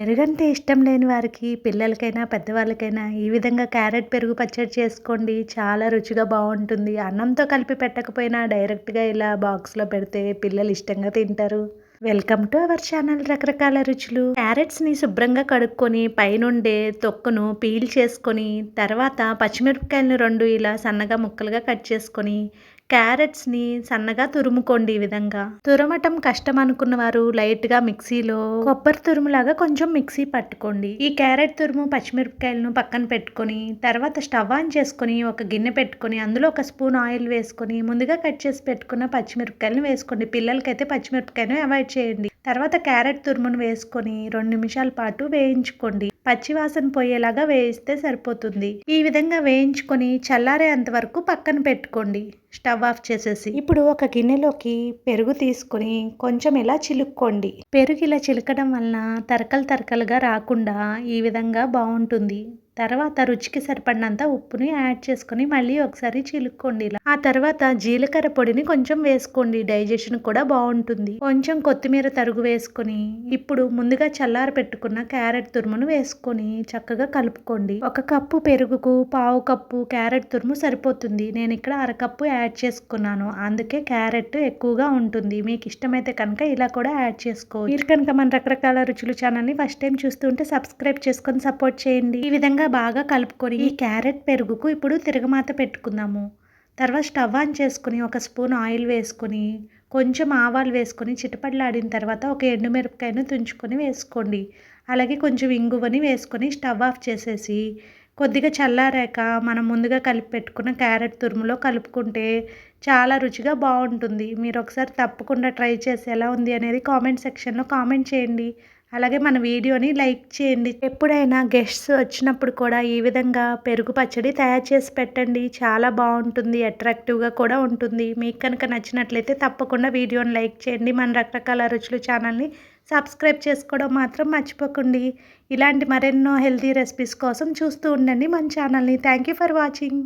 పెరుగంటే ఇష్టం లేని వారికి, పిల్లలకైనా, పెద్దవాళ్ళకైనా ఈ విధంగా క్యారెట్ పెరుగు పచ్చడి చేసుకోండి. చాలా రుచిగా బావుంటుంది. అన్నంతో కలిపి పెట్టకపోయినా డైరెక్ట్‌గా ఇలా బాక్స్‌లో పెడితే పిల్లలు ఇష్టంగా తింటారు. వెల్కమ్ టు అవర్ ఛానల్ రకరకాల రుచులు. క్యారెట్స్‌ని శుభ్రంగా కడుక్కొని పైనుండే తొక్కను పీల్ చేసుకొని, తర్వాత పచ్చిమిరపకాయలను 2 ఇలా సన్నగా ముక్కలుగా కట్ చేసుకొని, క్యారెట్స్‌ని సన్నగా తురుముకోండి ఈ విధంగా. తురమటం కష్టం అనుకున్న వారు లైట్‌గా మిక్సీలో కొబ్బరి తురుములాగా కొంచెం మిక్సీ పట్టుకోండి. ఈ క్యారెట్ తురుము, పచ్చిమిరపకాయలను పక్కన పెట్టుకొని, తర్వాత స్టవ్ ఆన్ చేసుకొని ఒక గిన్నె పెట్టుకొని, అందులో ఒక స్పూన్ ఆయిల్ వేసుకొని, ముందుగా కట్ చేసి పెట్టుకున్న పచ్చిమిరపకాయలను వేసుకోండి. పిల్లలకైతే పచ్చిమిరపకాయను అవాయిడ్ చేయండి. తర్వాత క్యారెట్ తురుమును వేసుకొని 2 నిమిషాల పాటు వేయించుకోండి. పచ్చివాసన పోయేలాగా వేయిస్తే సరిపోతుంది. ఈ విధంగా వేయించుకొని చల్లారేంత వరకు పక్కన పెట్టుకోండి. స్టవ్ ఆఫ్ చేసేసి ఇప్పుడు ఒక గిన్నెలోకి పెరుగు తీసుకొని కొంచెం ఇలా చిలుక్కోండి. పెరుగు ఇలా చిలకడం వలన తరకలు తరకలుగా రాకుండా ఈ విధంగా బాగుంటుంది. తర్వాత రుచికి సరిపడినంత ఉప్పుని యాడ్ చేసుకొని మళ్ళీ ఒకసారి చిలుక్కోండి ఇలా. ఆ తర్వాత జీలకర్ర పొడిని కొంచెం వేసుకోండి. డైజెషన్ కూడా బాగుంటుంది. కొంచెం కొత్తిమీర తరుగు వేసుకొని ఇప్పుడు ముందుగా చల్లార పెట్టుకున్న క్యారెట్ తురుమును వేసుకొని చక్కగా కలుపుకోండి. 1 కప్పు పెరుగుకు 1/2 కప్పు క్యారెట్ తురుము సరిపోతుంది. నేను ఇక్కడ 1/2 కప్పు యాడ్ చేసుకున్నాను. అందుకే క్యారెట్ ఎక్కువగా ఉంటుంది. మీకు ఇష్టమైతే కనుక ఇలా కూడా యాడ్ చేసుకోవచ్చు. మీరు కనుక మన రకరకాల రుచులు ఛానల్ని ఫస్ట్ టైం చూస్తుంటే సబ్స్క్రైబ్ చేసుకొని సపోర్ట్ చేయండి. ఈ విధంగా బాగా కలుపుకొని ఈ క్యారెట్ పెరుగుకు ఇప్పుడు తిరగమాత పెట్టుకుందాము. తర్వాత స్టవ్ ఆన్ చేసుకుని ఒక స్పూన్ ఆయిల్ వేసుకొని కొంచెం ఆవాలు వేసుకొని చిటపటలాడిన తర్వాత ఒక ఎండుమిరపకాయను తుంచుకొని వేసుకోండి. అలాగే కొంచెం ఇంగువని వేసుకొని స్టవ్ ఆఫ్ చేసేసి కొద్దిగా చల్లారాక మనం ముందుగా కలిపి పెట్టుకున్న క్యారెట్ తురుములో కలుపుకుంటే చాలా రుచిగా బాగుంటుంది. మీరు ఒకసారి తప్పకుండా ట్రై చేసి ఎలా ఉంది అనేది కామెంట్ సెక్షన్లో కామెంట్ చేయండి. అలాగే మన వీడియోని లైక్ చేయండి. ఎప్పుడైనా గెస్ట్స్ వచ్చినప్పుడు కూడా ఈ విధంగా పెరుగు పచ్చడి తయారు చేసి పెట్టండి. చాలా బాగుంటుంది. అట్రాక్టివ్గా కూడా ఉంటుంది. మీకు కనుక నచ్చినట్లయితే తప్పకుండా వీడియోని లైక్ చేయండి. మన రకరకాల రుచులు ఛానల్ని సబ్స్క్రైబ్ చేసుకోవడం మాత్రం మర్చిపోకండి. ఇలాంటి మరెన్నో హెల్తీ రెసిపీస్ కోసం చూస్తూ ఉండండి మన ఛానల్ని. Thank you for watching.